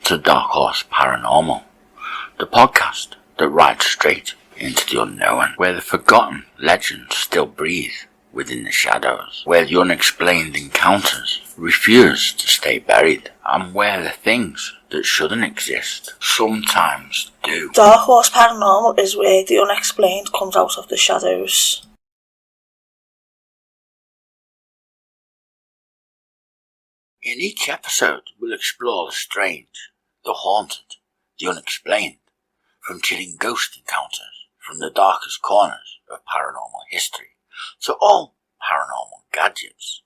to Dark Horse Paranormal, the podcast that rides straight into the unknown, where the forgotten legends still breathe within the shadows, where the unexplained encounters refuse to stay buried, and where the things that shouldn't exist sometimes do. Dark Horse Paranormal is where the unexplained comes out of the shadows. In each episode, we'll explore the strange, the haunted, the unexplained, from chilling ghost encounters from the darkest corners of paranormal history to all paranormal gadgets.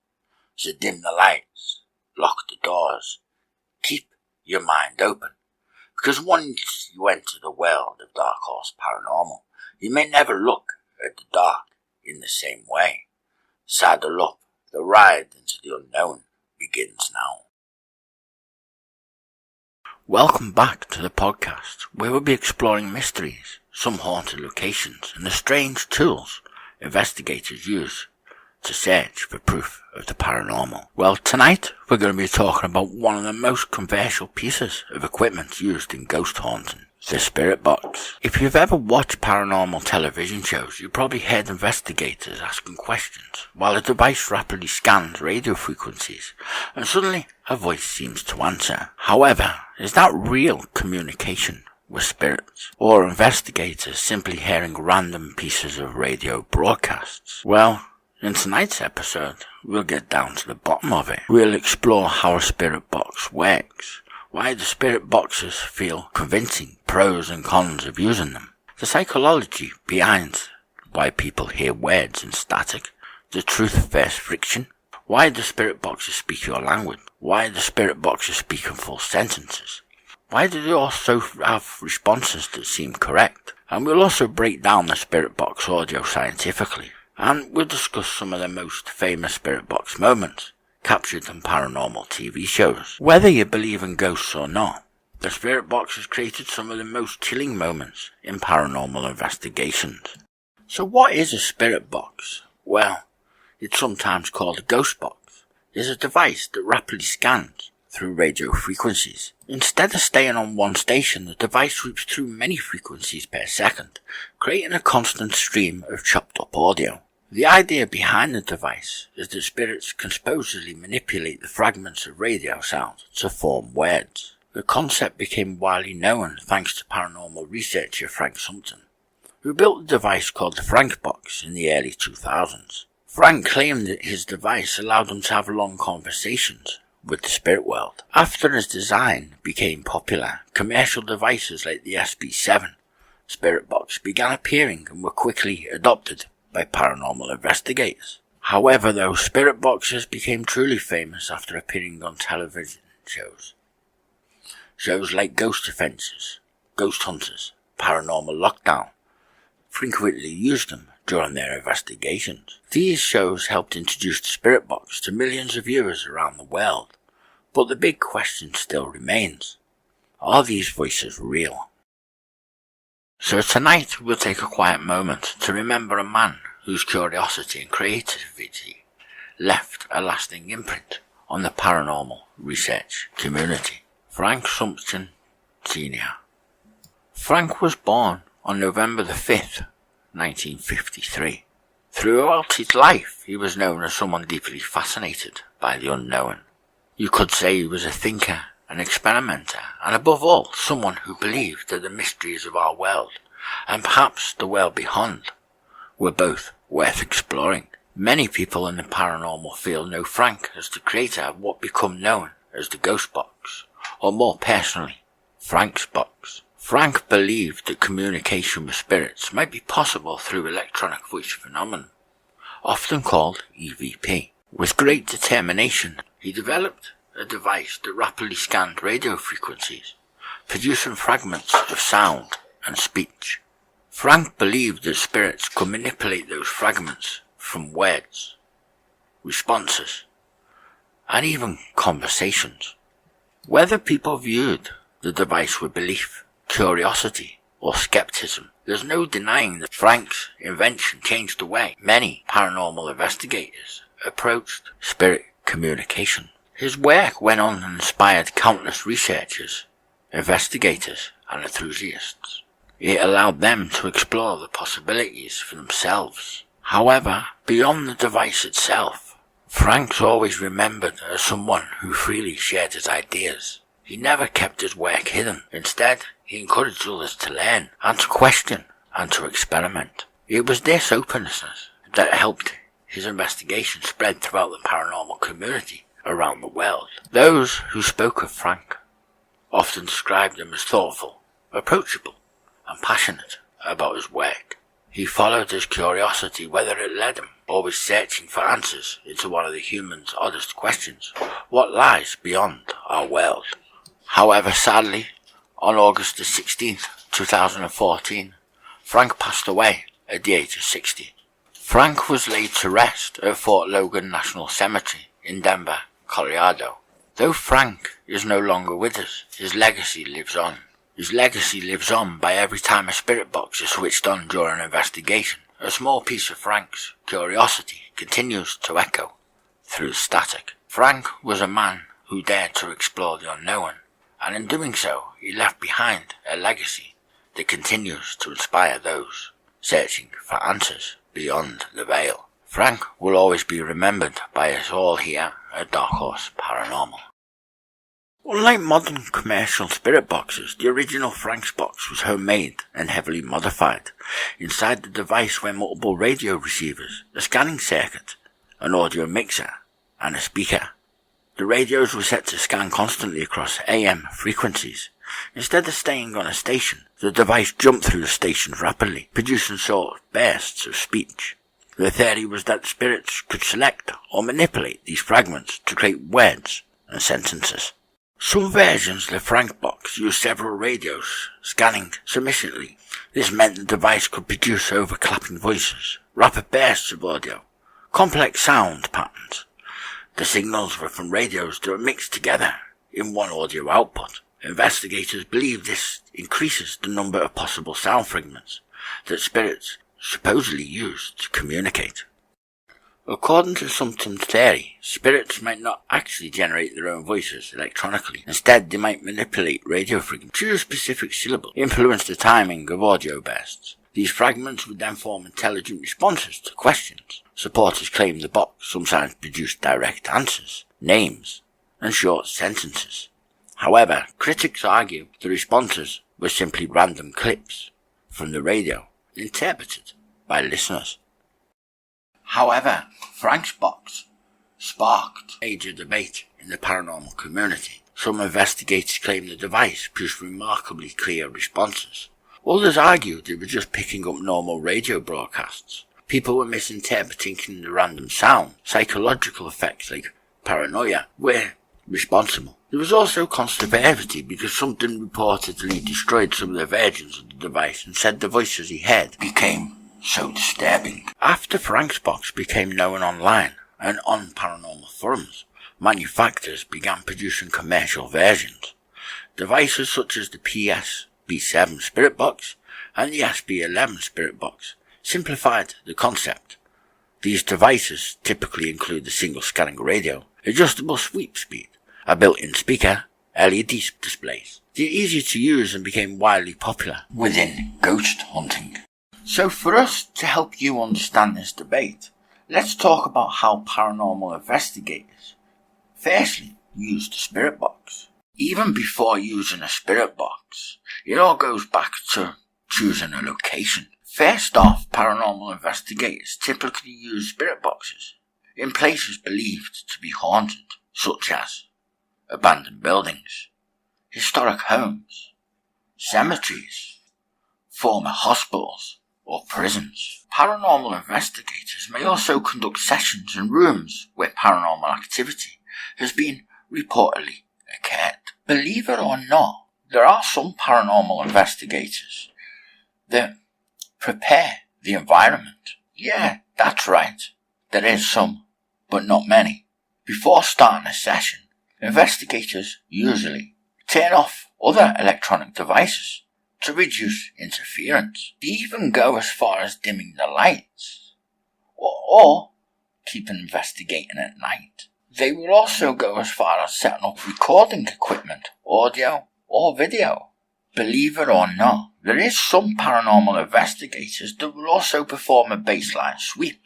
So dim the lights, lock the doors, keep your mind open, because once you enter the world of Dark Horse Paranormal, you may never look at the dark in the same way. Saddle up, the ride into the unknown begins now. Welcome back to the podcast, where we'll be exploring mysteries, some haunted locations, and the strange tools investigators use to search for proof of the paranormal. Well, tonight we're going to be talking about one of the most controversial pieces of equipment used in ghost haunting, the spirit box. If you've ever watched paranormal television shows, you've probably heard investigators asking questions while the device rapidly scans radio frequencies and suddenly a voice seems to answer. However, is that real communication with spirits, or investigators simply hearing random pieces of radio broadcasts? Well, in tonight's episode, we'll get down to the bottom of it. We'll explore how a spirit box works, why the spirit boxes feel convincing, pros and cons of using them, the psychology behind why people hear words in static, the truth versus fiction, why the spirit boxes speak your language, why the spirit boxes speak in full sentences, why do they also have responses that seem correct, and we'll also break down the spirit box audio scientifically, and we'll discuss some of the most famous spirit box moments captured in paranormal TV shows. Whether you believe in ghosts or not, the spirit box has created some of the most chilling moments in paranormal investigations. So what is a spirit box? Well, it's sometimes called a ghost box. It's a device that rapidly scans through radio frequencies. Instead of staying on one station, the device sweeps through many frequencies per second, creating a constant stream of chopped up audio. The idea behind the device is that spirits can supposedly manipulate the fragments of radio sound to form words. The concept became widely known thanks to paranormal researcher Frank Sumpton, who built a device called the Frank Box in the early 2000s. Frank claimed that his device allowed him to have long conversations with the spirit world. After his design became popular, commercial devices like the SB7 spirit box began appearing and were quickly adopted by paranormal investigators. However, those spirit boxes became truly famous after appearing on television shows. Shows like Ghost Defenses, Ghost Hunters, Paranormal Lockdown frequently used them during their investigations. These shows helped introduce the spirit box to millions of viewers around the world. But the big question still remains: are these voices real? So tonight we'll take a quiet moment to remember a man whose curiosity and creativity left a lasting imprint on the paranormal research community. Frank Sumpton Sr. Frank was born on November the 5th, 1953. Throughout his life, he was known as someone deeply fascinated by the unknown. You could say he was a thinker, an experimenter, and above all, someone who believed that the mysteries of our world, and perhaps the world beyond, were both worth exploring. Many people in the paranormal field know Frank as the creator of what became known as the Ghost Box, or more personally, Frank's Box. Frank believed that communication with spirits might be possible through electronic voice phenomenon, often called EVP. With great determination, he developed a device that rapidly scanned radio frequencies, producing fragments of sound and speech. Frank believed that spirits could manipulate those fragments from words, responses, and even conversations. Whether people viewed the device with belief, curiosity, or skepticism, there's no denying that Frank's invention changed the way many paranormal investigators approached spirit communication. His work went on and inspired countless researchers investigators and enthusiasts. It allowed them to explore the possibilities for themselves. However, beyond the device itself, Frank's always remembered as someone who freely shared his ideas. He never kept his work hidden. Instead, he encouraged others to learn and to question and to experiment. It was this openness that helped his investigation spread throughout the paranormal community around the world. Those who spoke of Frank often described him as thoughtful, approachable, and passionate about his work. He followed his curiosity, whether it led him always searching for answers into one of the human's oddest questions: what lies beyond our world? However, sadly, on August the 16th, 2014, Frank passed away at the age of 60. Frank was laid to rest at Fort Logan National Cemetery in Denver, Colorado. Though Frank is no longer with us, his legacy lives on. His legacy lives on by every time a spirit box is switched on during an investigation. A small piece of Frank's curiosity continues to echo through the static. Frank was a man who dared to explore the unknown, and in doing so, he left behind a legacy that continues to inspire those searching for answers beyond the veil. Frank will always be remembered by us all here at Dark Horse Paranormal. Unlike modern commercial spirit boxes, the original Frank's box was homemade and heavily modified. Inside the device were multiple radio receivers, a scanning circuit, an audio mixer, and a speaker. The radios were set to scan constantly across AM frequencies. Instead of staying on a station, the device jumped through the stations rapidly, producing short bursts of speech. The theory was that spirits could select or manipulate these fragments to create words and sentences. Some versions of the Frank box used several radios, scanning submissively. This meant the device could produce overclapping voices, rapid bursts of audio, complex sound patterns. The signals were from radios that were mixed together in one audio output. Investigators believe this increases the number of possible sound fragments that spirits supposedly use to communicate. According to some theory, spirits might not actually generate their own voices electronically. Instead, they might manipulate radio fragments, choose specific syllables, influence the timing of audio bursts. These fragments would then form intelligent responses to questions. Supporters claim the box sometimes produced direct answers, names, and short sentences. However, critics argue the responses were simply random clips from the radio, interpreted by listeners. However, Frank's box sparked major debate in the paranormal community. Some investigators claim the device produced remarkably clear responses. Others argued they were just picking up normal radio broadcasts. People were misinterpreting the random sound. Psychological effects like paranoia were responsible. There was also controversy because something reportedly destroyed some of the versions of the device and said the voices he heard became so disturbing. After Frank's box became known online and on paranormal forums, manufacturers began producing commercial versions. Devices such as the PS-B7 Spirit Box and the SB11 Spirit Box simplified the concept. These devices typically include a single scanning radio, adjustable sweep speed, a built-in speaker, LED displays. They're easy to use and became widely popular within ghost hunting. So for us to help you understand this debate, let's talk about how paranormal investigators firstly used the spirit box. Even before using a spirit box, it all goes back to choosing a location. First off, paranormal investigators typically use spirit boxes in places believed to be haunted, such as abandoned buildings, historic homes, cemeteries, former hospitals, or prisons. Paranormal investigators may also conduct sessions in rooms where paranormal activity has been reportedly occurred. Believe it or not, there are some paranormal investigators that prepare the environment. Yeah, that's right. There is some, but not many. Before starting a session, investigators usually turn off other electronic devices to reduce interference. They even go as far as dimming the lights, or keep investigating at night. They will also go as far as setting up recording equipment, audio or video. Believe it or not, there is some paranormal investigators that will also perform a baseline sweep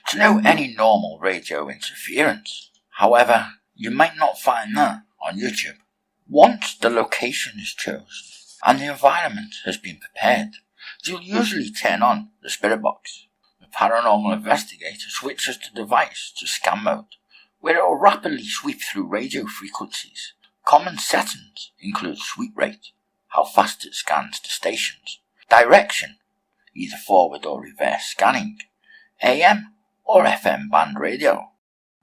to know any normal radio interference. However, you might not find that on YouTube. Once the location is chosen and the environment has been prepared, you'll usually turn on the spirit box. The paranormal investigator switches the device to scan mode, where it will rapidly sweep through radio frequencies. Common settings include sweep rate, how fast it scans the stations, direction, either forward or reverse scanning, AM or FM band radio.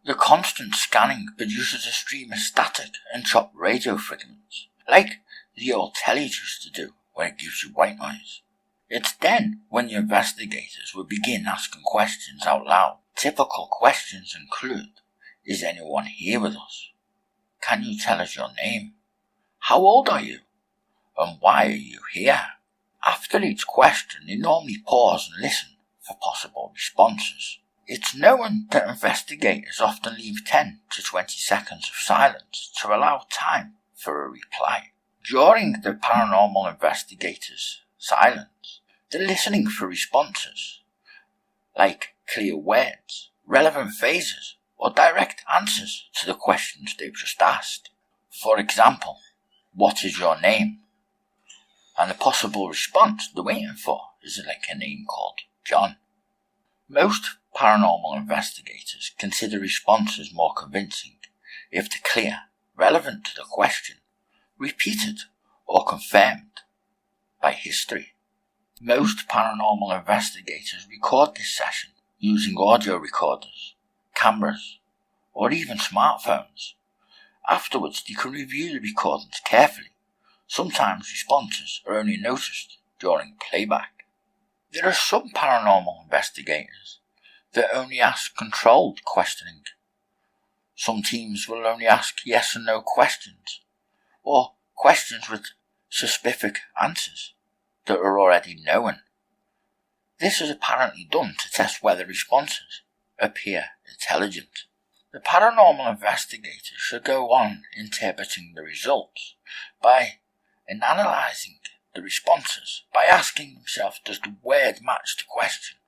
The constant scanning produces a stream of static and chopped radio fragments, like the old tellies used to do when it gives you white noise. It's then when the investigators will begin asking questions out loud. Typical questions include, is anyone here with us? Can you tell us your name? How old are you? And why are you here? After each question, they normally pause and listen for possible responses. It's known that investigators often leave 10 to 20 seconds of silence to allow time for a reply. During the paranormal investigators' silence, they're listening for responses, like clear words, relevant phrases, or direct answers to the questions they've just asked. For example, what is your name? And the possible response they're waiting for is like a name called John. Most paranormal investigators consider responses more convincing if they're clear, relevant to the question, repeated or confirmed by history. Most paranormal investigators record this session using audio recorders, cameras, or even smartphones. Afterwards, they can review the recordings carefully. Sometimes responses are only noticed during playback. There are some paranormal investigators that only ask controlled questioning. Some teams will only ask yes and no questions, or questions with specific answers that are already known. This is apparently done to test whether responses appear intelligent. The paranormal investigators should go on interpreting the results and analysing the responses by asking themselves, does the word match the question?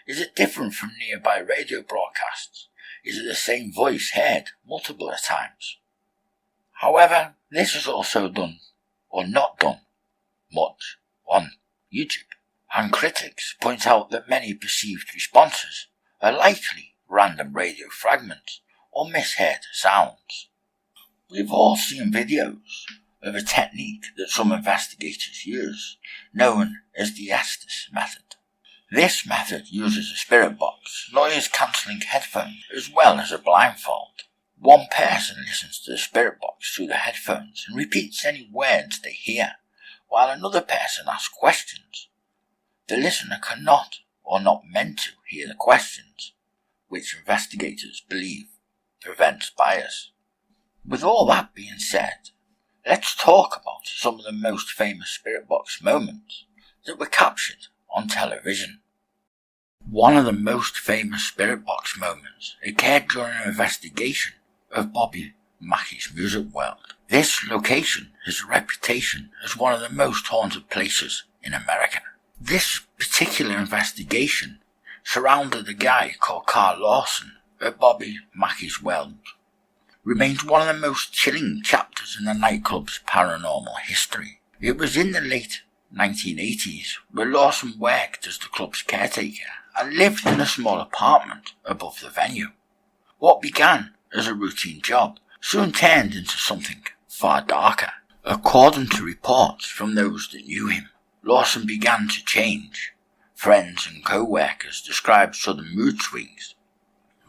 Is it different from nearby radio broadcasts? Is it the same voice heard multiple times? However, this is also done, or not done, much on YouTube, and critics point out that many perceived responses are likely random radio fragments or misheard sounds. We've all seen videos of a technique that some investigators use, known as the Estes Method. This method uses a spirit box, noise-cancelling headphones, as well as a blindfold. One person listens to the spirit box through the headphones and repeats any words they hear, while another person asks questions. The listener cannot, or not meant to, hear the questions, which investigators believe prevents bias. With all that being said, let's talk about some of the most famous spirit box moments that were captured on television. One of the most famous spirit box moments occurred during an investigation of Bobby Mackey's Music World. This location has a reputation as one of the most haunted places in America. This particular investigation surrounded a guy called Carl Lawson at Bobby Mackey's World. Remains one of the most chilling chapters in the nightclub's paranormal history. It was in the late 1980s where Lawson worked as the club's caretaker and lived in a small apartment above the venue. What began as a routine job soon turned into something far darker. According to reports from those that knew him, Lawson began to change. Friends and co-workers described sudden mood swings,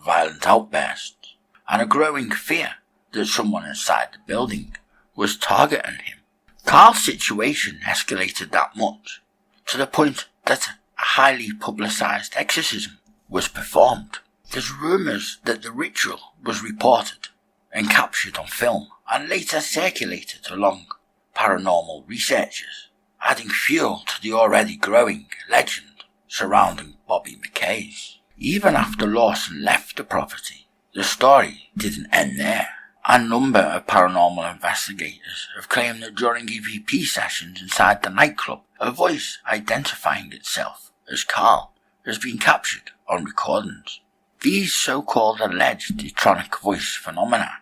violent outbursts, and a growing fear that someone inside the building was targeting him. Carl's situation escalated that much, to the point that a highly publicised exorcism was performed. There's rumours that the ritual was reported and captured on film and later circulated along paranormal researchers, adding fuel to the already growing legend surrounding Bobby Mackey's. Even after Lawson left the property, the story didn't end there, A number of paranormal investigators have claimed that during EVP sessions inside the nightclub, a voice identifying itself as Carl has been captured on recordings. These so-called alleged electronic voice phenomena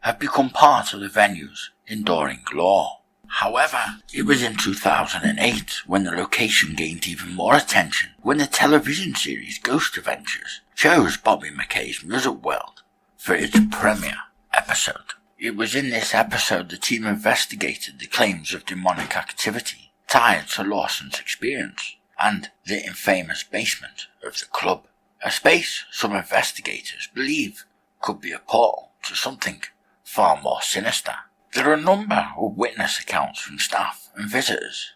have become part of the venue's enduring lore. However, it was in 2008 when the location gained even more attention when the television series Ghost Adventures chose Bobby McKay's Music World for its premiere episode. It was in this episode the team investigated the claims of demonic activity tied to Lawson's experience and the infamous basement of the club, a space some investigators believe could be a portal to something far more sinister. There are a number of witness accounts from staff and visitors,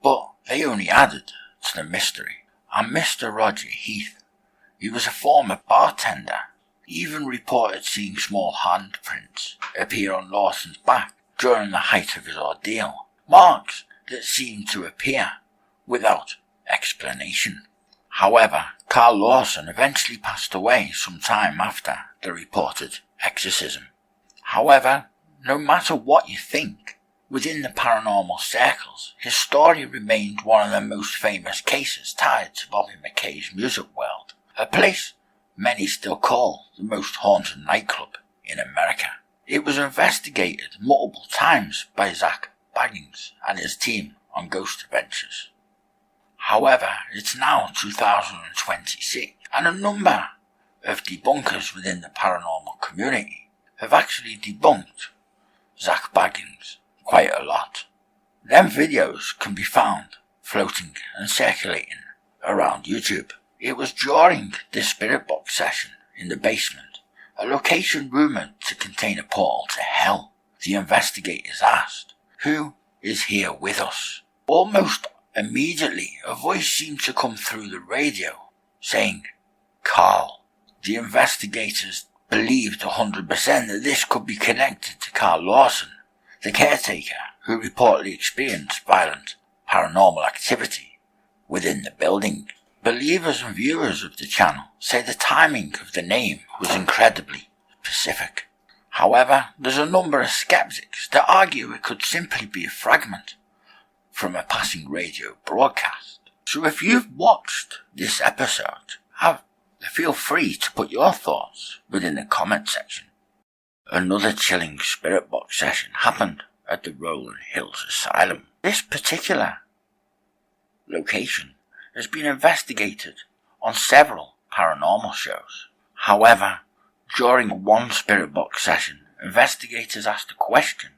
but they only added to the mystery. And Mr. Roger Heath, he was a former bartender, even reported seeing small handprints appear on Lawson's back during the height of his ordeal, marks that seemed to appear without explanation. However, Carl Lawson eventually passed away some time after the reported exorcism. However, no matter what you think, within the paranormal circles, his story remained one of the most famous cases tied to Bobby McKay's Music World, a place many still call the most haunted nightclub in America. It was investigated multiple times by Zach Baggins and his team on Ghost Adventures. However, it's now 2026, and a number of debunkers within the paranormal community have actually debunked Zach Baggins quite a lot. Them videos can be found floating and circulating around YouTube. It was during this spirit box session in the basement, a location rumoured to contain a portal to hell. The investigators asked, "Who is here with us?" Almost immediately, a voice seemed to come through the radio, saying, "Carl." The investigators believed 100% that this could be connected to Carl Lawson, the caretaker who reportedly experienced violent paranormal activity within the building. Believers and viewers of the channel say the timing of the name was incredibly specific. However, there's a number of skeptics that argue it could simply be a fragment from a passing radio broadcast. So if you've watched this episode, feel free to put your thoughts within the comment section. Another chilling spirit box session happened at the Rolling Hills Asylum. This particular location has been investigated on several paranormal shows. However, during one spirit box session, investigators asked a question,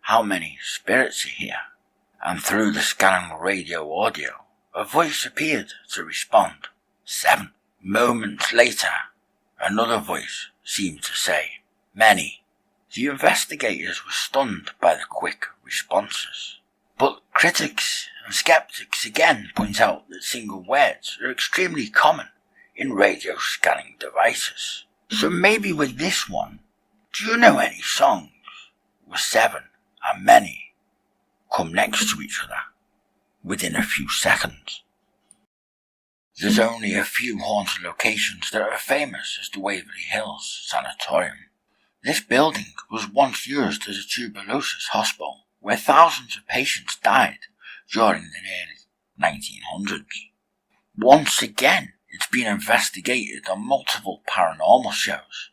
"How many spirits are here?" And through the scanning radio audio, a voice appeared to respond, 7. Moments later, another voice seemed to say, "Many." The investigators were stunned by the quick responses. But critics and skeptics again point out that single words are extremely common in radio scanning devices. So maybe with this one, do you know any songs where 7 and "many" come next to each other within a few seconds? There's only a few haunted locations that are famous as the Waverly Hills Sanatorium. This building was once used as a tuberculosis hospital where thousands of patients died during the early 1900s. Once again, it's been investigated on multiple paranormal shows,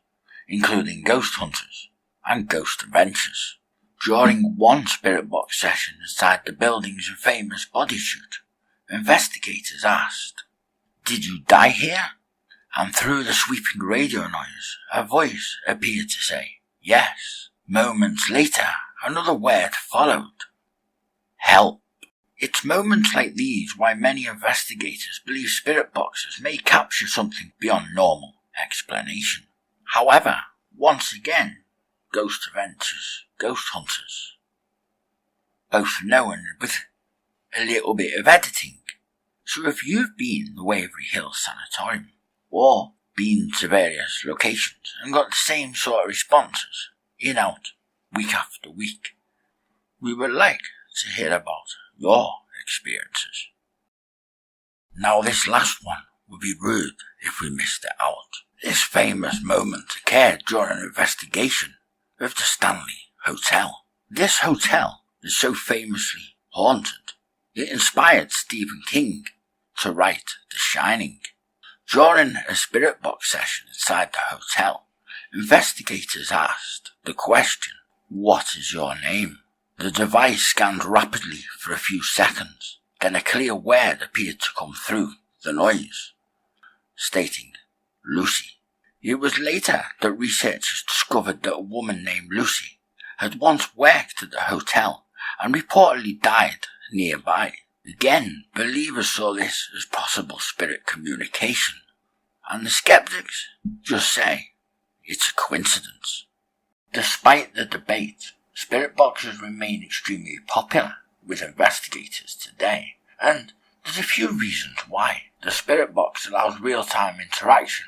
including Ghost Hunters and Ghost Adventures. During one spirit box session inside the building's infamous body chute, investigators asked, "Did you die here?" And through the sweeping radio noise, a voice appeared to say, "Yes." Moments later, another word followed, "Help." It's moments like these why many investigators believe spirit boxes may capture something beyond normal explanation. However, once again, Ghost Adventures, Ghost Hunters, both known with a little bit of editing. So if you've been the Waverly Hills Sanatorium, or been to various locations and got the same sort of responses, in out, week after week, we would like to hear about your experiences. Now this last one would be rude if we missed it out. This famous moment occurred during an investigation of the Stanley Hotel. This hotel is so famously haunted, it inspired Stephen King to write The Shining. During a spirit box session inside the hotel, investigators asked the question, "What is your name?" The device scanned rapidly for a few seconds, then a clear word appeared to come through the noise, stating, "Lucy." It was later that researchers discovered that a woman named Lucy had once worked at the hotel and reportedly died nearby. Again, believers saw this as possible spirit communication, and the skeptics just say it's a coincidence. Despite the debate, spirit boxes remain extremely popular with investigators today, and there's a few reasons why. The spirit box allows real-time interaction.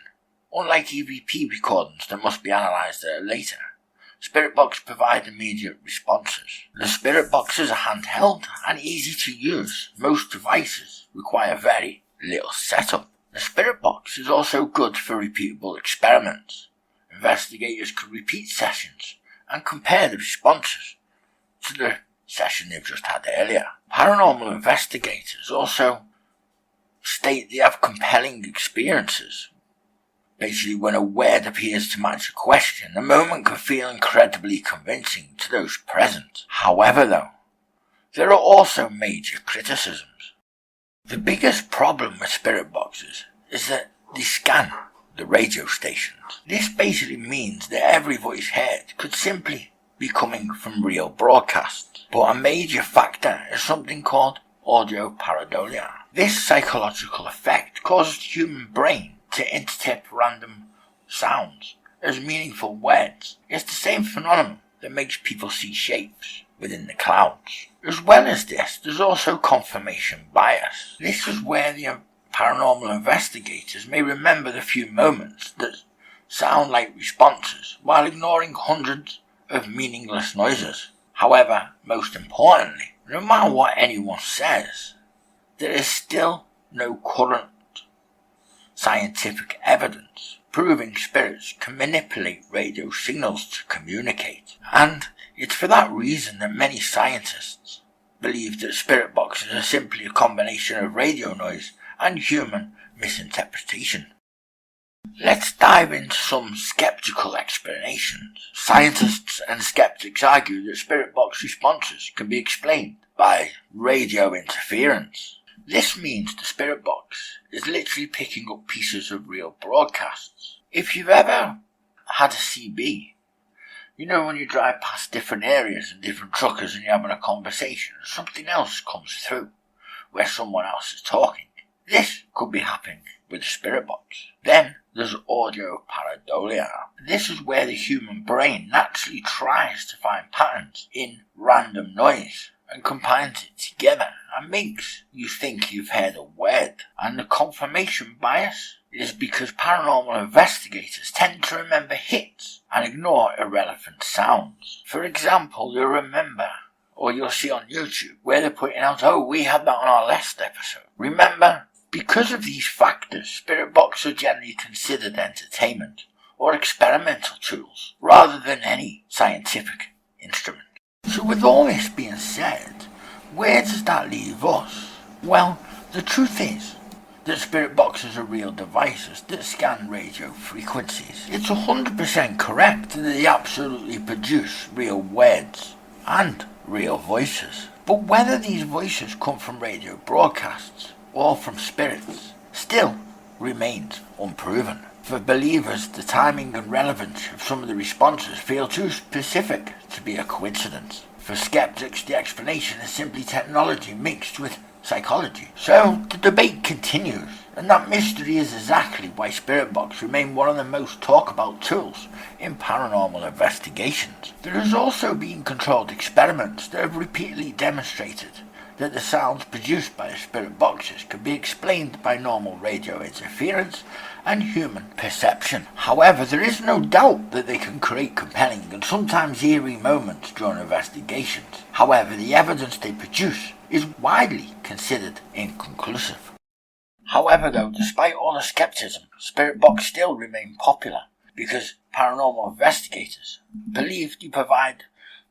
Unlike EVP recordings that must be analysed later, spirit box provide immediate responses. The spirit boxes are handheld and easy to use. Most devices require very little setup. The spirit box is also good for repeatable experiments. Investigators can repeat sessions and compare the responses to the session they've just had earlier. Paranormal investigators also state they have compelling experiences. Basically, when a word appears to match a question, the moment can feel incredibly convincing to those present. However, though, there are also major criticisms. The biggest problem with spirit boxes is that they scan the radio stations. This basically means that every voice heard could simply be coming from real broadcasts. But a major factor is something called audio pareidolia. This psychological effect causes the human brain to interpret random sounds as meaningful words. It's the same phenomenon that makes people see shapes within the clouds. As well as this, there's also confirmation bias. This is where the paranormal investigators may remember the few moments that sound like responses while ignoring hundreds of meaningless noises. However, most importantly, no matter what anyone says, there is still no current scientific evidence proving spirits can manipulate radio signals to communicate, and it's for that reason that many scientists believe that spirit boxes are simply a combination of radio noise and human misinterpretation. Let's dive into some skeptical explanations. Scientists and skeptics argue that spirit box responses can be explained by radio interference. This means the spirit box is literally picking up pieces of real broadcasts. If you've ever had a CB, you know when you drive past different areas and different truckers and you're having a conversation, something else comes through where someone else is talking. This could be happening with the spirit box. Then there's audio pareidolia. This is where the human brain naturally tries to find patterns in random noise and combines it together and makes you think you've heard a word. And the confirmation bias is because paranormal investigators tend to remember hits and ignore irrelevant sounds. For example, you'll remember, or you'll see on YouTube, where they're putting out, "Oh, we had that on our last episode." Remember, because of these factors, spirit boxes are generally considered entertainment or experimental tools rather than any scientific instrument. So with all this being said, where does that leave us? Well, the truth is that spirit boxes are real devices that scan radio frequencies. It's 100% correct that they absolutely produce real words and real voices. But whether these voices come from radio broadcasts or from spirits still remains unproven. For believers, the timing and relevance of some of the responses feel too specific to be a coincidence. For skeptics, the explanation is simply technology mixed with psychology. So the debate continues, and that mystery is exactly why spirit box remain one of the most talked about tools in paranormal investigations. There has also been controlled experiments that have repeatedly demonstrated that the sounds produced by the spirit boxes can be explained by normal radio interference and human perception. However, there is no doubt that they can create compelling and sometimes eerie moments during investigations. However, the evidence they produce is widely considered inconclusive. However, though, despite all the skepticism, spirit box still remain popular because paranormal investigators believe they provide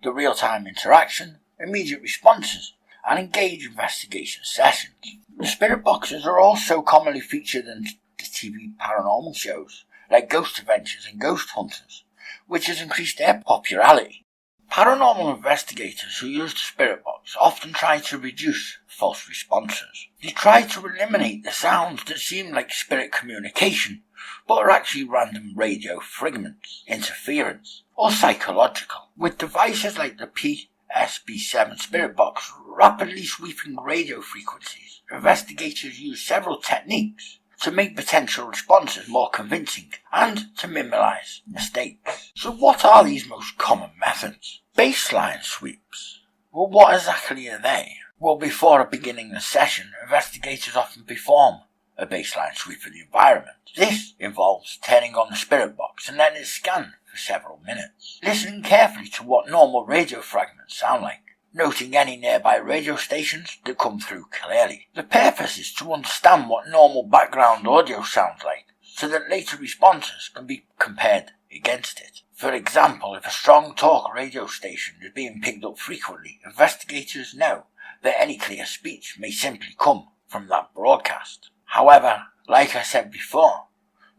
the real-time interaction, immediate responses, and engage investigation sessions. The spirit boxes are also commonly featured in the TV paranormal shows like Ghost Adventures and Ghost Hunters, which has increased their popularity. Paranormal investigators who use the spirit box often try to reduce false responses. They try to eliminate the sounds that seem like spirit communication, but are actually random radio fragments, interference, or psychological. With devices like the PSB7 spirit box rapidly sweeping radio frequencies, investigators use several techniques to make potential responses more convincing and to minimize mistakes. So what are these most common methods? Baseline sweeps. Well, what exactly are they? Well, before beginning the session, investigators often perform a baseline sweep of the environment. This involves turning on the spirit box and letting it scan for several minutes, listening carefully to what normal radio fragments sound like, noting any nearby radio stations that come through clearly. The purpose is to understand what normal background audio sounds like, so that later responses can be compared against it. For example, if a strong talk radio station is being picked up frequently, investigators know that any clear speech may simply come from that broadcast. However, like I said before,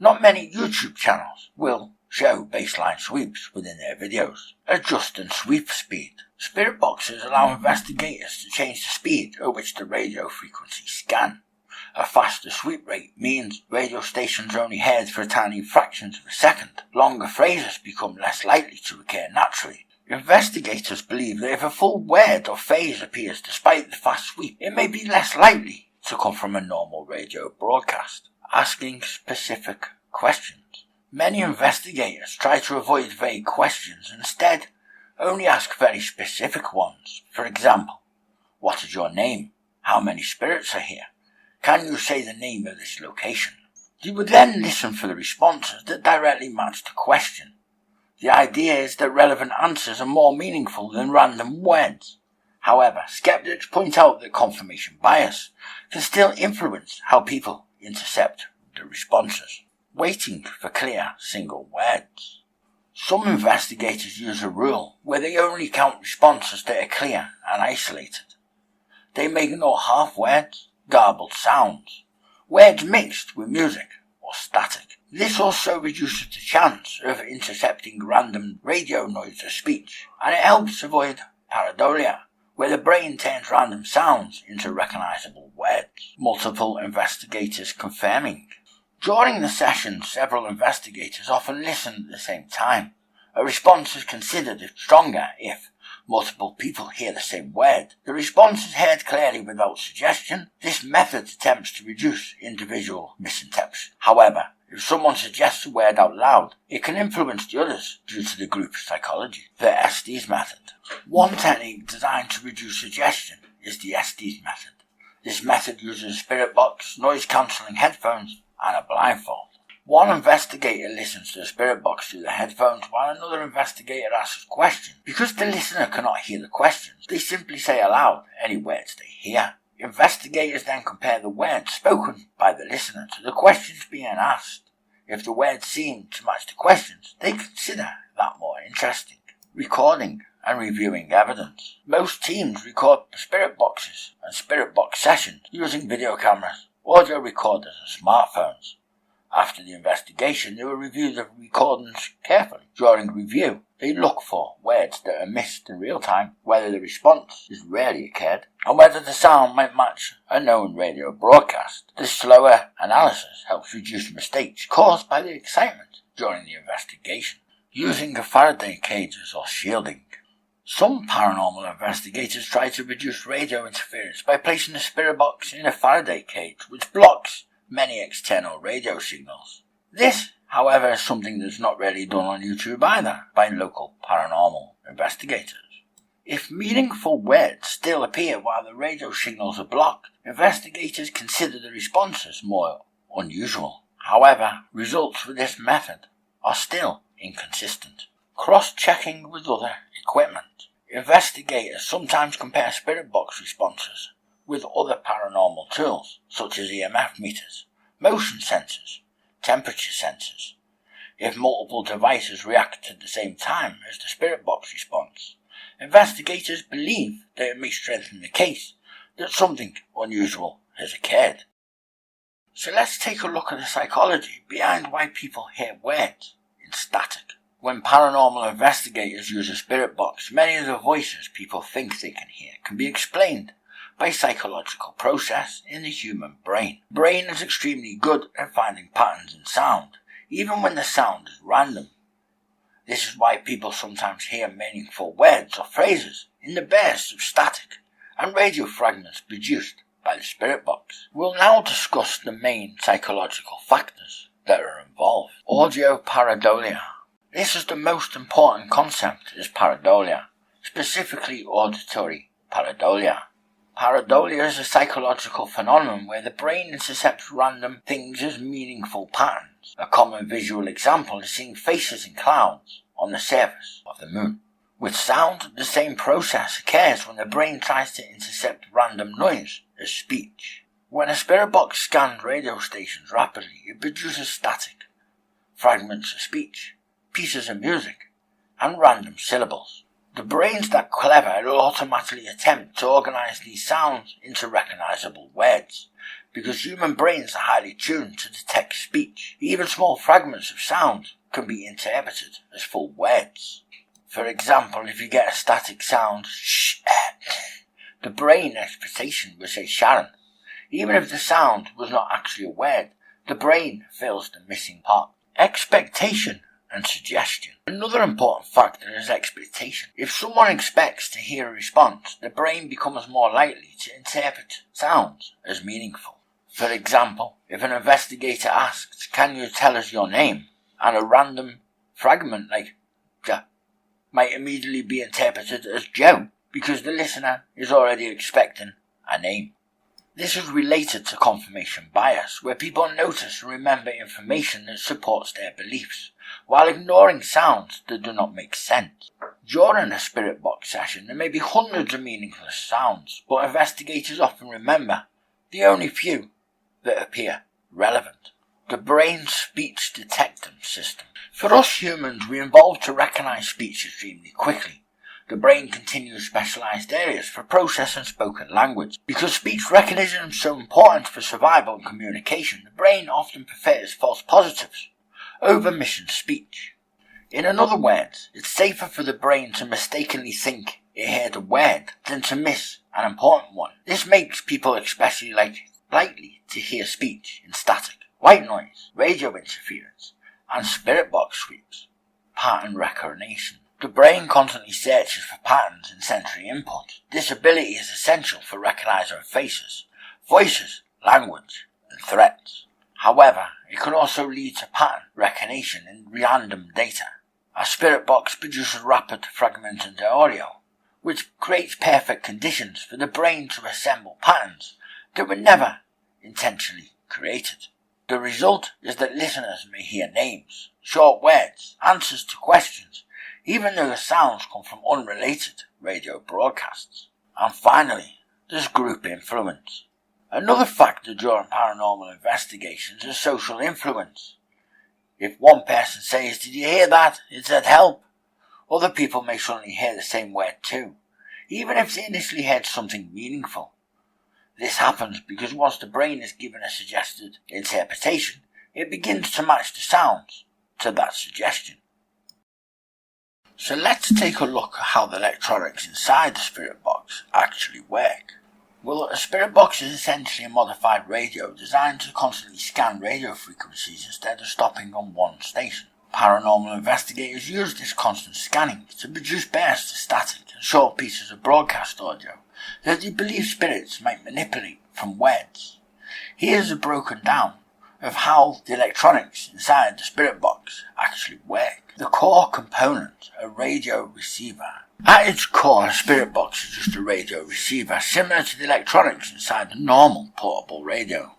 not many YouTube channels will show baseline sweeps within their videos. Adjust and sweep speed. Spirit boxes allow investigators to change the speed at which the radio frequencies scan. A faster sweep rate means radio stations are only heard for tiny fractions of a second. Longer phrases become less likely to occur naturally. Investigators believe that if a full word or phrase appears despite the fast sweep, it may be less likely to come from a normal radio broadcast. Asking specific questions. Many investigators try to avoid vague questions and instead only ask very specific ones. For example, what is your name? How many spirits are here? Can you say the name of this location? You would then listen for the responses that directly match the question. The idea is that relevant answers are more meaningful than random words. However, skeptics point out that confirmation bias can still influence how people intercept the responses. Waiting for clear single words. Some investigators use a rule where they only count responses that are clear and isolated. They may ignore half words, garbled sounds, words mixed with music or static. This also reduces the chance of intercepting random radio noise or speech, and it helps avoid pareidolia, where the brain turns random sounds into recognizable words. Multiple investigators confirming. During the session, several investigators often listen at the same time. A response is considered stronger if multiple people hear the same word. The response is heard clearly without suggestion. This method attempts to reduce individual misinterpretation. However, if someone suggests a word out loud, it can influence the others due to the group psychology. The Estes Method. One technique designed to reduce suggestion is the Estes Method. This method uses a spirit box, noise-cancelling headphones, and a blindfold. One investigator listens to the spirit box through the headphones while another investigator asks questions. Because the listener cannot hear the questions, they simply say aloud any words they hear. Investigators then compare the words spoken by the listener to the questions being asked. If the words seem to match the questions, they consider that more interesting. Recording and reviewing evidence. Most teams record spirit boxes and spirit box sessions using video cameras, audio recorders and smartphones. After the investigation, they will review the recordings carefully. During review, they look for words that are missed in real time, whether the response has rarely occurred, and whether the sound might match a known radio broadcast. This slower analysis helps reduce mistakes caused by the excitement during the investigation. Using the Faraday cages or shielding. Some paranormal investigators try to reduce radio interference by placing the spirit box in a Faraday cage, which blocks many external radio signals. This, however, is something that's not really done on YouTube either by local paranormal investigators. If meaningful words still appear while the radio signals are blocked, investigators consider the responses more unusual. However, results with this method are still inconsistent. Cross-checking with other equipment. Investigators sometimes compare spirit box responses with other paranormal tools, such as EMF meters, motion sensors, temperature sensors. if multiple devices react at the same time as the spirit box response. Investigators believe that it may strengthen the case that something unusual has occurred. So let's take a look at the psychology behind why people hear words in static. When paranormal investigators use a spirit box, many of the voices people think they can hear can be explained by psychological process in the human brain. The brain is extremely good at finding patterns in sound, even when the sound is random. This is why people sometimes hear meaningful words or phrases in the bursts of static and radio fragments produced by the spirit box. We'll now discuss the main psychological factors that are involved. Audio pareidolia. This is the most important concept is pareidolia, specifically auditory pareidolia. Pareidolia is a psychological phenomenon where the brain intercepts random things as meaningful patterns. A common visual example is seeing faces in clouds on the surface of the moon. With sound, the same process occurs when the brain tries to intercept random noise as speech. When a spirit box scans radio stations rapidly, it produces static, fragments of speech, pieces of music, and random syllables. The brain's that clever it'll automatically attempt to organize these sounds into recognizable words, because human brains are highly tuned to detect speech. Even small fragments of sound can be interpreted as full words. For example, if you get a static sound, shh, the brain expectation will say Sharon. Even if the sound was not actually a word, the brain fills the missing part. Expectation and suggestion. Another important factor is expectation. If someone expects to hear a response, the brain becomes more likely to interpret sounds as meaningful. For example, if an investigator asks, "Can you tell us your name?" and a random fragment like "Ja" might immediately be interpreted as Joe, because the listener is already expecting a name. This is related to confirmation bias, where people notice and remember information that supports their beliefs, while ignoring sounds that do not make sense. During a spirit box session, there may be hundreds of meaningless sounds, but investigators often remember the only few that appear relevant. The brain's speech detection system. For us humans, we evolved to recognize speech extremely quickly. The brain continues specialized areas for processing spoken language. Because speech recognition is so important for survival and communication, the brain often prefers false positives over mission speech. In other words, it's safer for the brain to mistakenly think it heard a word than to miss an important one. This makes people especially likely to hear speech in static, white noise, radio interference, and spirit box sweeps. Pattern recognition. The brain constantly searches for patterns in sensory input. This ability is essential for recognizing faces, voices, language, and threats. However, it can also lead to pattern recognition in random data. A spirit box produces rapid fragmented audio, which creates perfect conditions for the brain to assemble patterns that were never intentionally created. The result is that listeners may hear names, short words, answers to questions, even though the sounds come from unrelated radio broadcasts. And finally, there's group influence. Another factor during paranormal investigations is social influence. If one person says, "Did you hear that? It said help," other people may suddenly hear the same word too, even if they initially heard something meaningful. This happens because once the brain is given a suggested interpretation, it begins to match the sounds to that suggestion. So let's take a look at how the electronics inside the spirit box actually work. Well, a spirit box is essentially a modified radio designed to constantly scan radio frequencies instead of stopping on one station. Paranormal investigators use this constant scanning to produce bursts of static and short pieces of broadcast audio that they believe spirits might manipulate from words. Here's a broken down of how the electronics inside the spirit box actually work. The core component, a radio receiver. At its core, a spirit box is just a radio receiver, similar to the electronics inside a normal portable radio.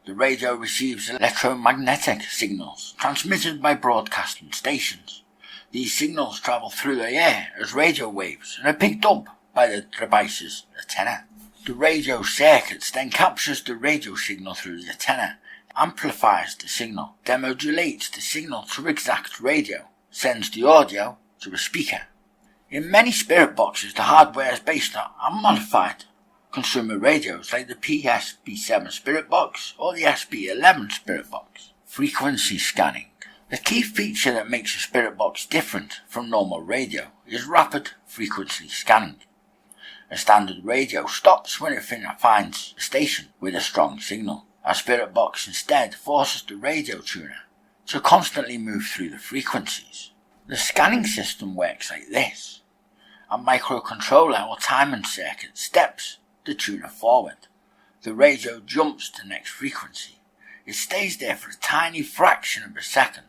The radio receives electromagnetic signals transmitted by broadcasting stations. These signals travel through the air as radio waves and are picked up by the device's antenna. The radio circuit then captures the radio signal through the antenna amplifies the signal, demodulates the signal to exact radio, sends the audio to a speaker. In many spirit boxes, the hardware is based on modified consumer radios like the PSB7 spirit box or the SB11 spirit box. Frequency scanning. The key feature that makes a spirit box different from normal radio is rapid frequency scanning. A standard radio stops when it finds a station with a strong signal. A spirit box instead forces the radio tuner to constantly move through the frequencies. The scanning system works like this. A microcontroller or timing circuit steps the tuner forward. The radio jumps to the next frequency. It stays there for a tiny fraction of a second.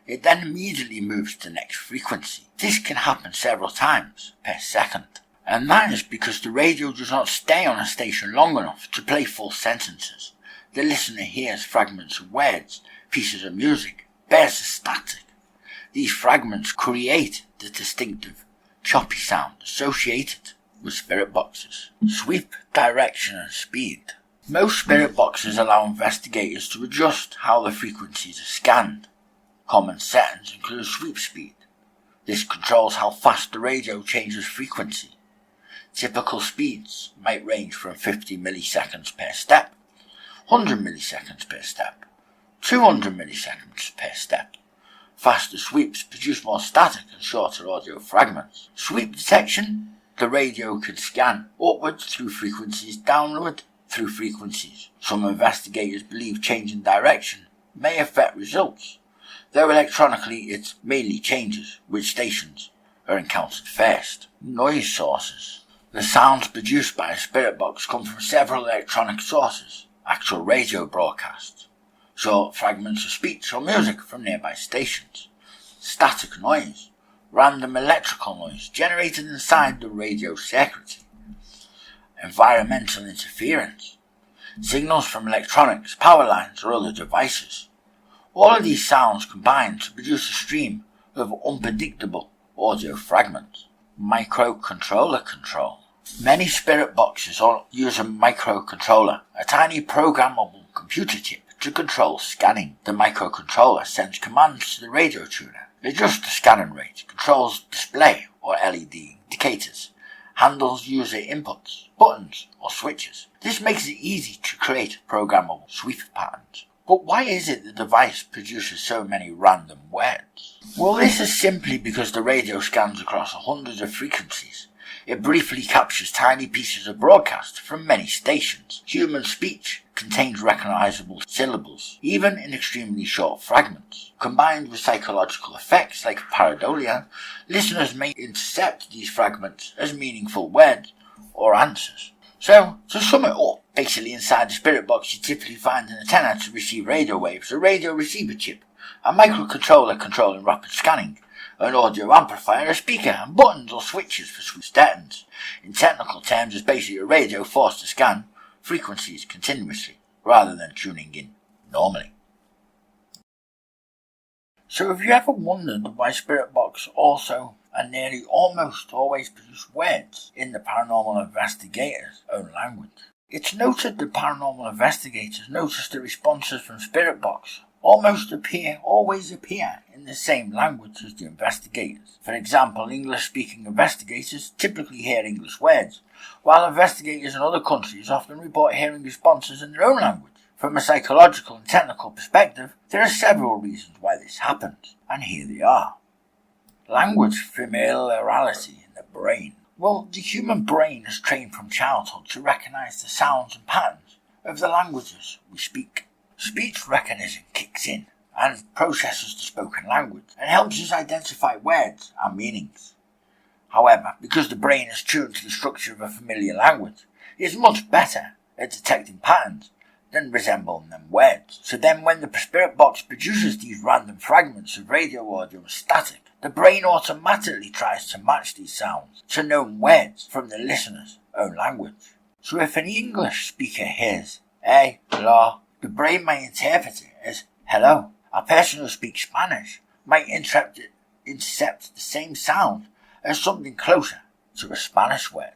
It then immediately moves to the next frequency. This can happen several times per second. And that is because the radio does not stay on a station long enough to play full sentences. The listener hears fragments of words, pieces of music, bursts of static. These fragments create the distinctive, choppy sound associated with spirit boxes. Sweep, direction and speed. Most spirit boxes allow investigators to adjust how the frequencies are scanned. Common settings include sweep speed. This controls how fast the radio changes frequency. Typical speeds might range from 50 milliseconds per step, 100 milliseconds per step, 200 milliseconds per step. Faster sweeps produce more static and shorter audio fragments. Sweep detection. The radio can scan upwards through frequencies, downward through frequencies. Some investigators believe changing direction may affect results, though electronically it mainly changes which stations are encountered first. Noise sources. The sounds produced by a spirit box come from several electronic sources, actual radio broadcasts, short fragments of speech or music from nearby stations, static noise, random electrical noise generated inside the radio circuitry, environmental interference, signals from electronics, power lines or other devices. All of these sounds combine to produce a stream of unpredictable audio fragments. Microcontroller control. Many spirit boxes use a microcontroller, a tiny programmable computer chip, to control scanning. The microcontroller sends commands to the radio tuner, adjusts the scanning rate, controls display or LED indicators, handles user inputs, buttons or switches. This makes it easy to create programmable sweep patterns. But why is it the device produces so many random words? Well, this is simply because the radio scans across hundreds of frequencies. It briefly captures tiny pieces of broadcast from many stations. Human speech contains recognizable syllables, even in extremely short fragments. Combined with psychological effects like pareidolia, listeners may intercept these fragments as meaningful words or answers. So, to sum it up, basically inside the spirit box you typically find an antenna to receive radio waves, a radio receiver chip, a microcontroller controlling rapid scanning, an audio amplifier, a speaker, and buttons or switches for switch settings. In technical terms, it's basically a radio forced to scan frequencies continuously, rather than tuning in normally. So have you ever wondered why spirit box also and nearly almost always produce words in the paranormal investigator's own language? It's noted that paranormal investigators notice the responses from spirit box always appear in the same language as the investigators. For example, English-speaking investigators typically hear English words, while investigators in other countries often report hearing responses in their own language. From a psychological and technical perspective, there are several reasons why this happens, and here they are. Language familiarity in the brain. Well, the human brain is trained from childhood to recognize the sounds and patterns of the languages we speak. Speech recognition kicks in and processes the spoken language and helps us identify words and meanings. However, because the brain is tuned to the structure of a familiar language, it is much better at detecting patterns than resembling them words. So then when the spirit box produces these random fragments of radio audio and static, the brain automatically tries to match these sounds to known words from the listener's own language. So if an English speaker hears hello, the brain might interpret it as hello. A person who speaks Spanish might intercept the same sound as something closer to a Spanish word,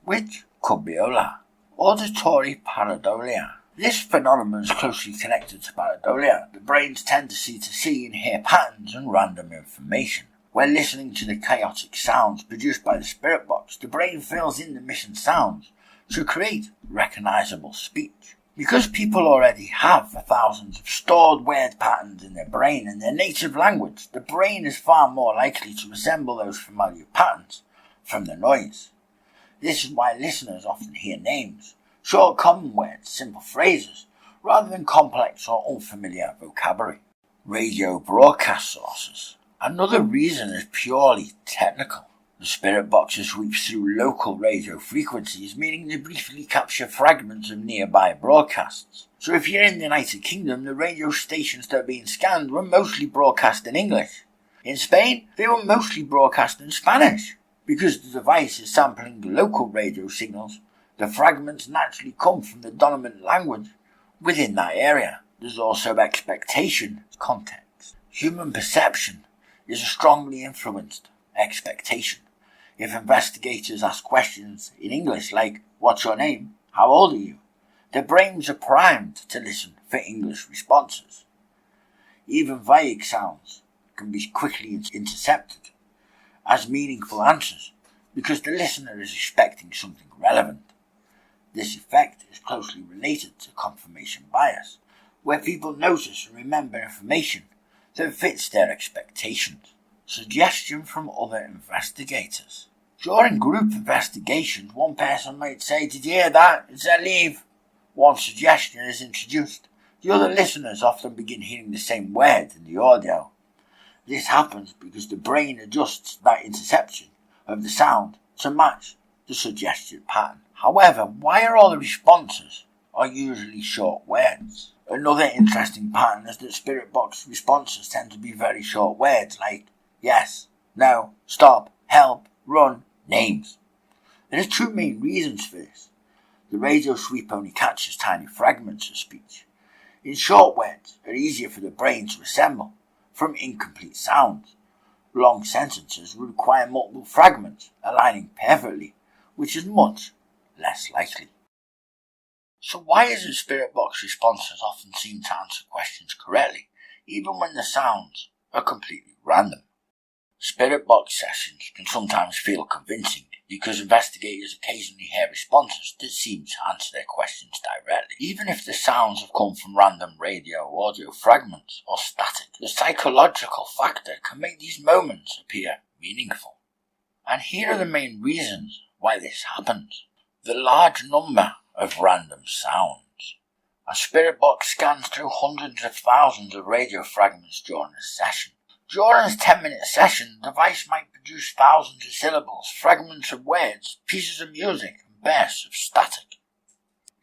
which could be hola. Auditory pareidolia. This phenomenon is closely connected to pareidolia. The brain's tendency to see and hear patterns and random information. When listening to the chaotic sounds produced by the spirit box, the brain fills in the missing sounds to create recognizable speech. Because people already have thousands of stored word patterns in their brain in their native language, the brain is far more likely to resemble those familiar patterns from the noise. This is why listeners often hear names, short common words, simple phrases, rather than complex or unfamiliar vocabulary. Radio broadcast sources. Another reason is purely technical. The spirit boxes sweep through local radio frequencies, meaning they briefly capture fragments of nearby broadcasts. So if you're in the United Kingdom, the radio stations that are being scanned were mostly broadcast in English. In Spain, they were mostly broadcast in Spanish. Because the device is sampling the local radio signals, the fragments naturally come from the dominant language within that area. There's also expectation context. Human perception is a strongly influenced expectation. If investigators ask questions in English like, "What's your name? How old are you?" their brains are primed to listen for English responses. Even vague sounds can be quickly intercepted as meaningful answers because the listener is expecting something relevant. This effect is closely related to confirmation bias, where people notice and remember information that fits their expectations. Suggestion from other investigators. During group investigations, one person might say, "Did you hear that? It said leave." One suggestion is introduced. The other listeners often begin hearing the same word in the audio. This happens because the brain adjusts that interception of the sound to match the suggested pattern. However, why are all the responses are usually short words? Another interesting pattern is that spirit box responses tend to be very short words like yes, no, stop, help, run, names. There are two main reasons for this. The radio sweep only catches tiny fragments of speech. In short words are easier for the brain to assemble from incomplete sounds. Long sentences will require multiple fragments aligning perfectly, which is much less likely. So why is it spirit box responses often seem to answer questions correctly, even when the sounds are completely random? Spirit box sessions can sometimes feel convincing because investigators occasionally hear responses that seem to answer their questions directly. Even if the sounds have come from random radio audio fragments or static, the psychological factor can make these moments appear meaningful. And here are the main reasons why this happens. The large number of random sounds. A spirit box scans through hundreds of thousands of radio fragments during a session. During a 10-minute session, the device might produce thousands of syllables, fragments of words, pieces of music, and bursts of static.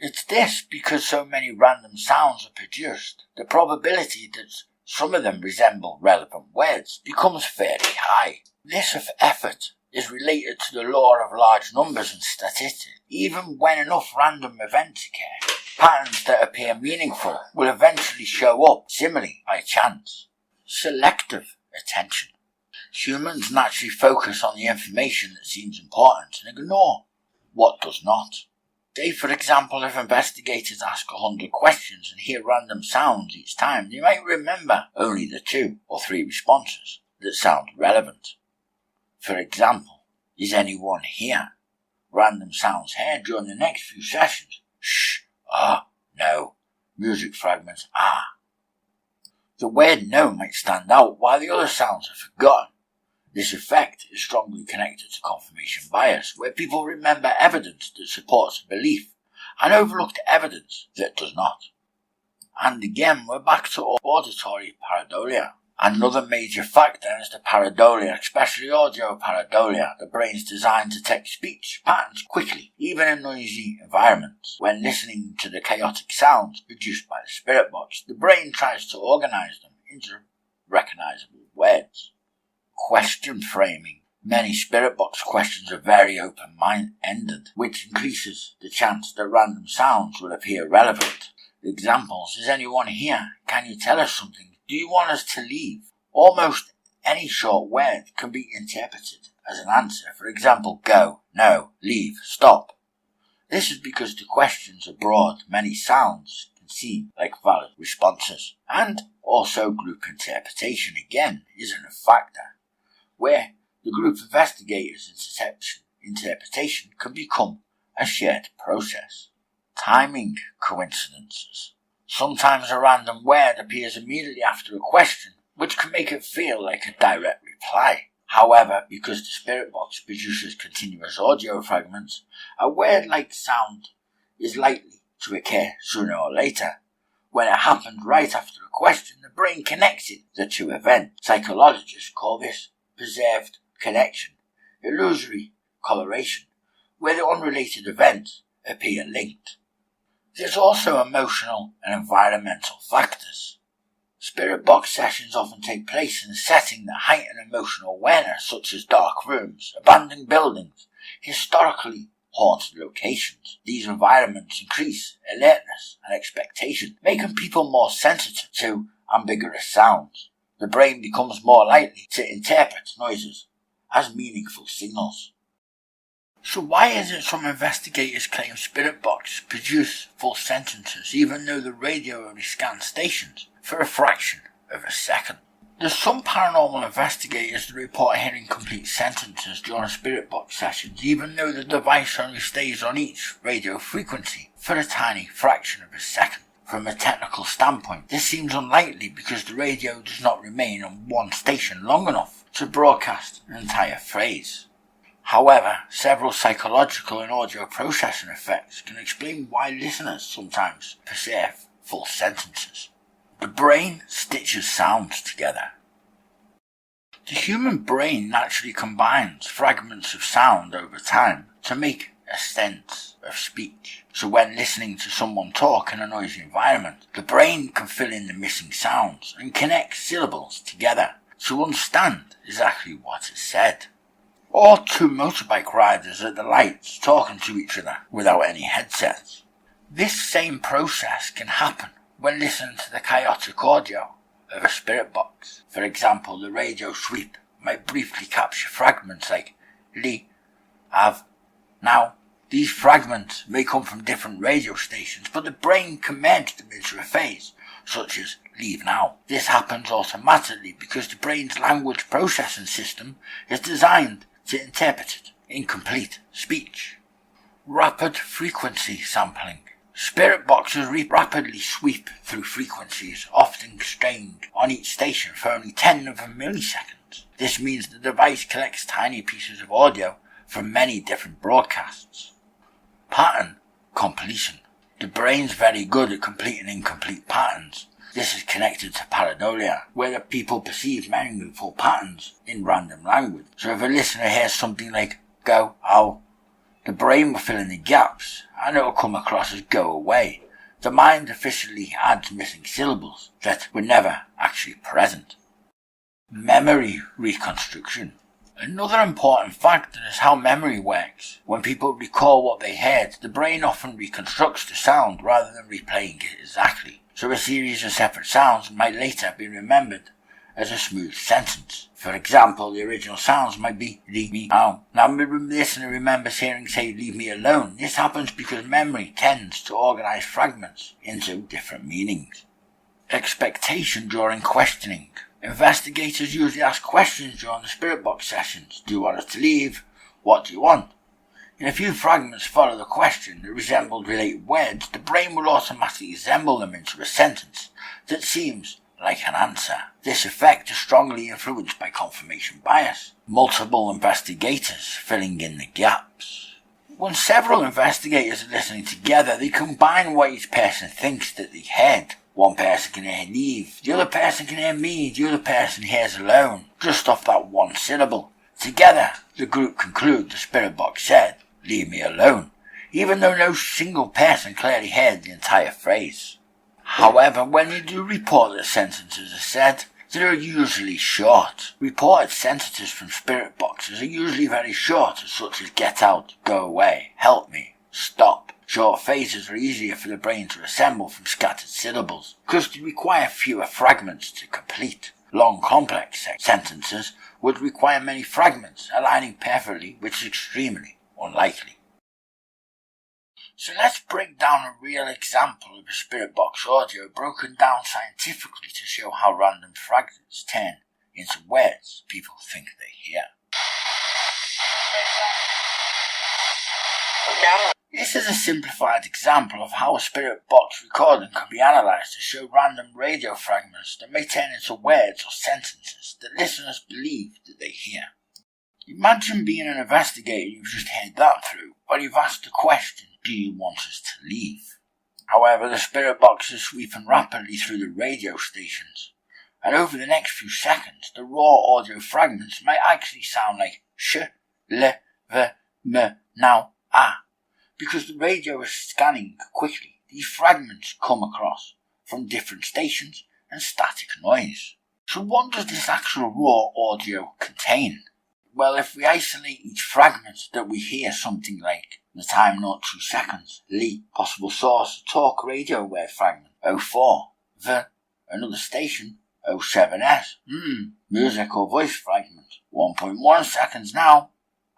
It's this because so many random sounds are produced. The probability that some of them resemble relevant words becomes fairly high. This effort is related to the law of large numbers and statistics. Even when enough random events occur, patterns that appear meaningful will eventually show up similarly by chance. Selective attention. Humans naturally focus on the information that seems important and ignore what does not. Say, for example, if investigators ask 100 questions and hear random sounds each time, they might remember only the 2 or 3 responses that sound relevant. For example, is anyone here? Random sounds heard during the next few sessions. Shh, ah, no. Music fragments, ah. The word no might stand out while the other sounds are forgotten. This effect is strongly connected to confirmation bias, where people remember evidence that supports a belief and overlook evidence that does not. And again, we're back to auditory pareidolia. Another major factor is the pareidolia, especially audio pareidolia. The brain's designed to detect speech patterns quickly, even in noisy environments. When listening to the chaotic sounds produced by the spirit box, the brain tries to organize them into recognizable words. Question framing. Many spirit box questions are very open-ended, which increases the chance that random sounds will appear relevant. Examples: is anyone here? Can you tell us something? Do you want us to leave? Almost any short word can be interpreted as an answer. For example, go, no, leave, stop. This is because the questions abroad many sounds can seem like valid responses, and also group interpretation again isn't a factor, where the group investigators' interpretation can become a shared process. Timing coincidences. Sometimes a random word appears immediately after a question, which can make it feel like a direct reply. However, because the spirit box produces continuous audio fragments, a word-like sound is likely to occur sooner or later. When it happened right after a question, the brain connected the two events. Psychologists call this preserved connection, illusory correlation, where the unrelated events appear linked. There's also emotional and environmental factors. Spirit box sessions often take place in a setting that heighten emotional awareness, such as dark rooms, abandoned buildings, historically haunted locations. These environments increase alertness and expectation, making people more sensitive to ambiguous sounds. The brain becomes more likely to interpret noises as meaningful signals. So why is it some investigators claim spirit boxes produce full sentences even though the radio only scans stations for a fraction of a second? There's some paranormal investigators that report hearing complete sentences during spirit box sessions even though the device only stays on each radio frequency for a tiny fraction of a second. From a technical standpoint, this seems unlikely because the radio does not remain on one station long enough to broadcast an entire phrase. However, several psychological and audio processing effects can explain why listeners sometimes perceive full sentences. The brain stitches sounds together. The human brain naturally combines fragments of sound over time to make a sense of speech. So when listening to someone talk in a noisy environment, the brain can fill in the missing sounds and connect syllables together to understand exactly what is said. Or two motorbike riders at the lights talking to each other without any headsets. This same process can happen when listening to the chaotic audio of a spirit box. For example, the radio sweep might briefly capture fragments like li, av, now. These fragments may come from different radio stations, but the brain can merge them into a phrase, such as leave now. This happens automatically because the brain's language processing system is designed to interpret incomplete speech. Rapid frequency sampling. Spirit boxes rapidly sweep through frequencies, often strained on each station for only 10 of a millisecond. This means the device collects tiny pieces of audio from many different broadcasts. Pattern completion. The brain's very good at completing incomplete patterns. This is connected to pareidolia, where the people perceive meaningful patterns in random language. So if a listener hears something like go, ow, the brain will fill in the gaps and it will come across as go away. The mind officially adds missing syllables that were never actually present. Memory reconstruction. Another important factor is how memory works. When people recall what they heard, the brain often reconstructs the sound rather than replaying it exactly. So a series of separate sounds might later be remembered as a smooth sentence. For example, the original sounds might be leave me alone. Now the listener remembers hearing say leave me alone. This happens because memory tends to organize fragments into different meanings. Expectation during questioning. Investigators usually ask questions during the spirit box sessions. Do you want us to leave? What do you want? In a few fragments follow the question that resemble related words, the brain will automatically assemble them into a sentence that seems like an answer. This effect is strongly influenced by confirmation bias. Multiple investigators filling in the gaps. When several investigators are listening together, they combine what each person thinks that they heard. One person can hear leave, the other person can hear me, the other person hears alone, just off that one syllable. Together, the group conclude the spirit box said, leave me alone, even though no single person clearly heard the entire phrase. However, when they do report that sentences are said, they are usually short. Reported sentences from spirit boxes are usually very short, such as get out, go away, help me, stop. Short phrases are easier for the brain to assemble from scattered syllables, because they require fewer fragments to complete. Long, complex sentences would require many fragments, aligning perfectly, which is extremely unlikely. So let's break down a real example of a spirit box audio broken down scientifically to show how random fragments turn into words people think they hear. This is a simplified example of how a spirit box recording can be analysed to show random radio fragments that may turn into words or sentences that listeners believe that they hear. Imagine being an investigator you've just heard that through, or you've asked the question, do you want us to leave? However, the spirit box is sweeping rapidly through the radio stations, and over the next few seconds, the raw audio fragments might actually sound like sh, le, v, m, now, ah. Because the radio is scanning quickly, these fragments come across from different stations and static noise. So what does this actual raw audio contain? Well, if we isolate each fragment, that we hear something like the time 02 seconds, Lee, possible source, talk radio word fragment, 04, the, another station, 07S, music or voice fragment, 1.1 seconds now,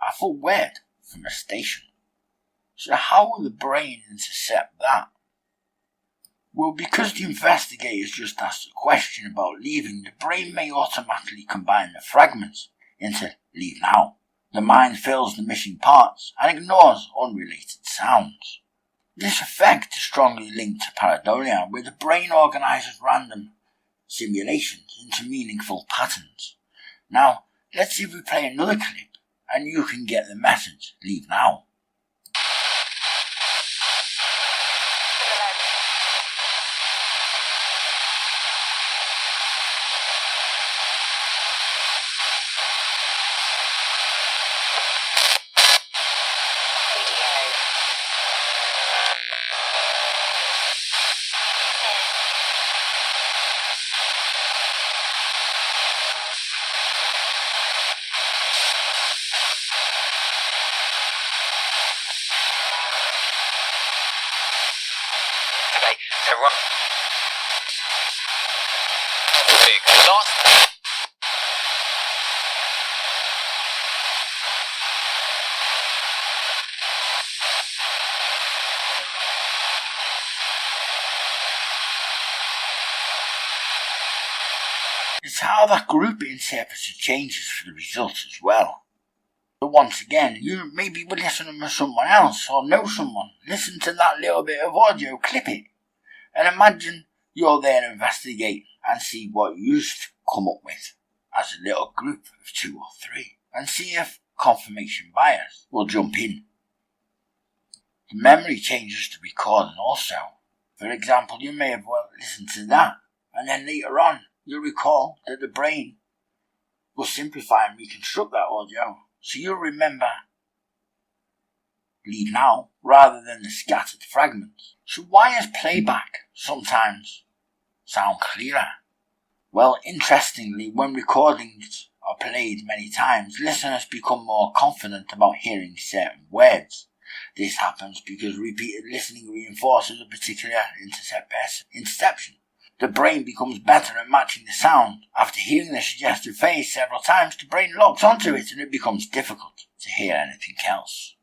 a full word from a station. So how will the brain intercept that? Well, because the investigators just asked a question about leaving, the brain may automatically combine the fragments into leave now. The mind fills the missing parts and ignores unrelated sounds. This effect is strongly linked to pareidolia, where the brain organises random simulations into meaningful patterns. Now, let's see if we play another clip and you can get the message, leave now. It's how that group interprets the changes for the results as well. But once again, you maybe will listen to someone else or know someone. Listen to that little bit of audio, clip it, and imagine you're there to investigate and see what you come up with as a little group of 2 or 3, and see if confirmation bias will jump in. The memory changes to recording also. For example, you may have listened to that, and then later on you'll recall that the brain will simplify and reconstruct that audio, so you'll remember leave now rather than the scattered fragments. So why does playback sometimes sound clearer? Well, interestingly, when recordings are played many times, listeners become more confident about hearing certain words. This happens because repeated listening reinforces a particular interception. The brain becomes better at matching the sound. After hearing the suggested phrase several times, the brain locks onto it and it becomes difficult to hear anything else.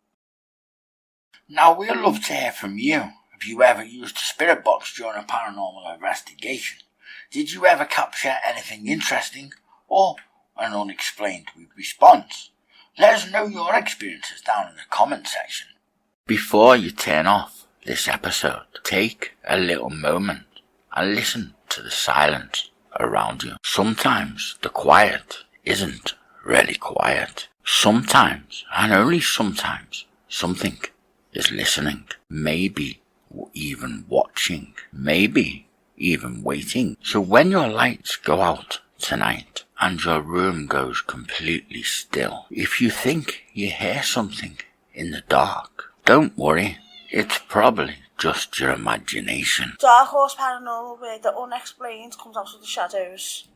Now, we'd love to hear from you. Have you ever used a spirit box during a paranormal investigation? Did you ever capture anything interesting or an unexplained response? Let us know your experiences down in the comment section. Before you turn off this episode, take a little moment and listen to the silence around you. Sometimes the quiet isn't really quiet. Sometimes, and only sometimes, something is listening, maybe even watching, maybe even waiting. So when your lights go out tonight and your room goes completely still, if you think you hear something in the dark, don't worry, it's probably just your imagination. Dark Horse Paranormal, where the unexplained comes out of the shadows.